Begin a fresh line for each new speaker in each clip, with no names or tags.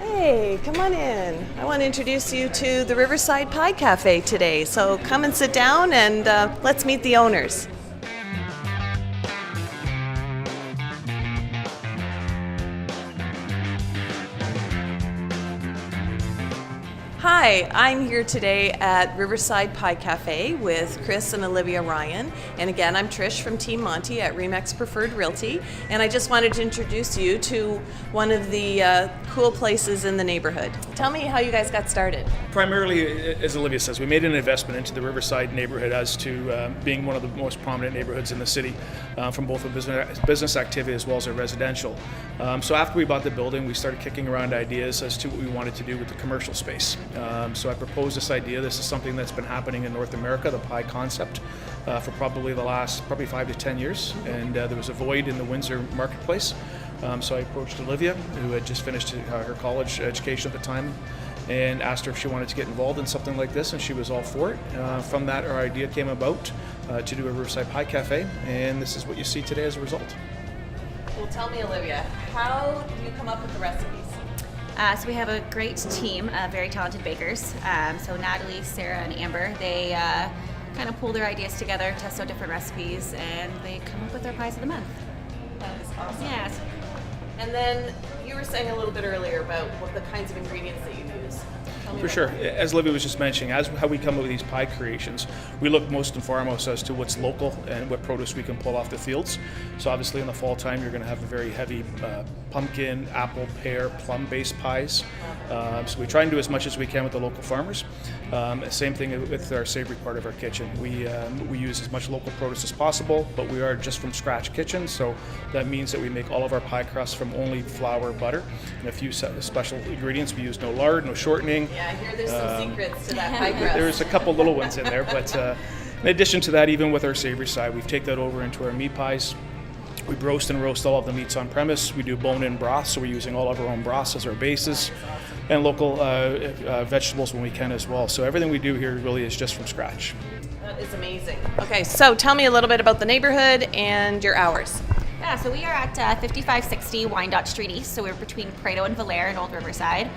Hey, come on in. I want to introduce you to the Riverside Pie Cafe today. So come and sit down and let's meet the owners. Hi, I'm here today at Riverside Pie Cafe with Chris and Olivia Ryan. And again, I'm Trish from Team Monty at Remax Preferred Realty. And I just wanted to introduce you to one of the cool places in the neighborhood. Tell me how you guys got started.
Primarily, as Olivia says, we made an investment into the Riverside neighborhood as to being one of the most prominent neighborhoods in the city from both a business activity as well as a residential. So after we bought the building, we started kicking around ideas as to what we wanted to do with the commercial space. So I proposed this idea. This is something that's been happening in North America, the pie concept, for probably the last 5 to 10 years. And there was a void in the Windsor marketplace. So I approached Olivia, who had just finished her college education at the time, and asked her if she wanted to get involved in something like this, and she was all for it. From that, our idea came about to do a Riverside Pie Cafe, and this is what you see today as a result.
Well, tell me, Olivia, how do you come up with the recipes?
So we have a great team of very talented bakers. So Natalie, Sarah, and Amber, they kind of pull their ideas together, test out different recipes, and they come up with their pies of the month.
That is awesome.
Yes.
And then you were saying a little bit earlier about what the kinds of ingredients that you use.
For sure. As Olivia was just mentioning, as how we come up with these pie creations, we look most and foremost as to what's local and what produce we can pull off the fields. So obviously in the fall time, you're going to have a very heavy pumpkin, apple, pear, plum-based pies. So we try and do as much as we can with the local farmers. Same thing with our savory part of our kitchen. We use as much local produce as possible, but we are just from scratch kitchen. So that means that we make all of our pie crusts from only flour, butter, and a few special ingredients. We use no lard, no shortening.
Yeah, I hear there's some secrets to that pie crust.
There's a couple little ones in there, but in addition to that, even with our savory side, we've taken that over into our meat pies. We roast all of the meats on premise. We do bone-in broth, so we're using all of our own broths as our bases, and local vegetables when we can as well. So everything we do here really is just from scratch.
That is amazing. Okay, so tell me a little bit about the neighborhood and your hours.
Yeah, so we are at 5560 Wyandotte Street East, so we're between Prado and Valere in Old Riverside.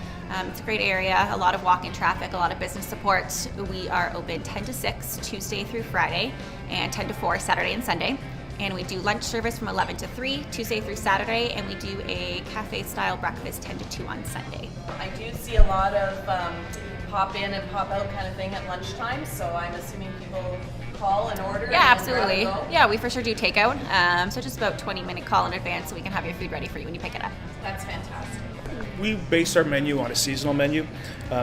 It's a great area, a lot of walk-in traffic, a lot of business support. We are open 10 to 6 Tuesday through Friday, and 10 to 4 Saturday and Sunday. And we do lunch service from 11 to 3 Tuesday through Saturday, and we do a cafe-style breakfast 10 to 2 on Sunday.
I do see a lot of pop in and pop out kind of thing at lunchtime, so I'm assuming people call and order.
Yeah, absolutely. Yeah, we for sure do takeout. So just about 20-minute call in advance so we can have your food ready for you when you pick it up.
That's fantastic.
We base our menu on a seasonal menu.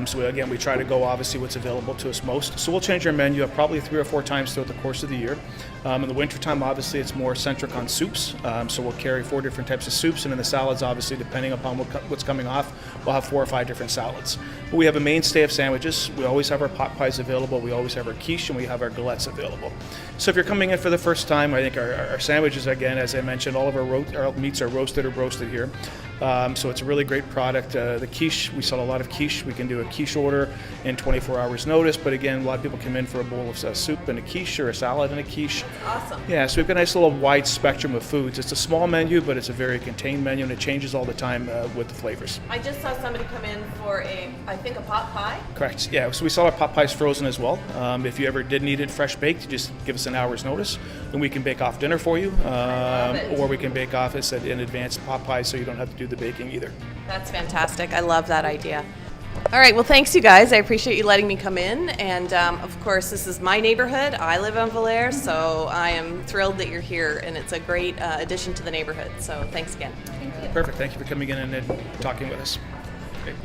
So again, we try to go obviously what's available to us most. So we'll change our menu up probably 3 or 4 times throughout the course of the year. In the wintertime, obviously, it's more centric on soups. So we'll carry 4 different types of soups, and in the salads, obviously, depending upon what's coming off, we'll have 4 or 5 different salads. But we have a mainstay of sandwiches. We always have our pot pies available. We always have our quiche, and we have our galettes available. So if you're coming in for the first time, I think our sandwiches, again, as I mentioned, all of our meats are roasted or broasted here. So it's a really great product. The quiche, we sell a lot of quiche. We can do a quiche order in 24 hours notice, but again, a lot of people come in for a bowl of soup and a quiche, or a salad and a quiche.
Awesome.
Yeah, so we've got a nice little wide spectrum of foods. It's a small menu, but it's a very contained menu, and it changes all the time with the flavors.
I just saw somebody come in for I think a pot pie.
Correct, yeah, so we sell our pot pies frozen as well. If you ever did need it fresh baked, just give us an hour's notice, and we can bake off dinner for you, or we can bake off it in advance pot pies so you don't have to do the baking either.
That's fantastic. I love that idea. All right, well, thanks, you guys. I appreciate you letting me come in. And, of course, this is my neighborhood. I live on Valere, so I am thrilled that you're here, and it's a great addition to the neighborhood. So thanks again.
Thank you.
Perfect. Thank you for coming in and talking with us. Great.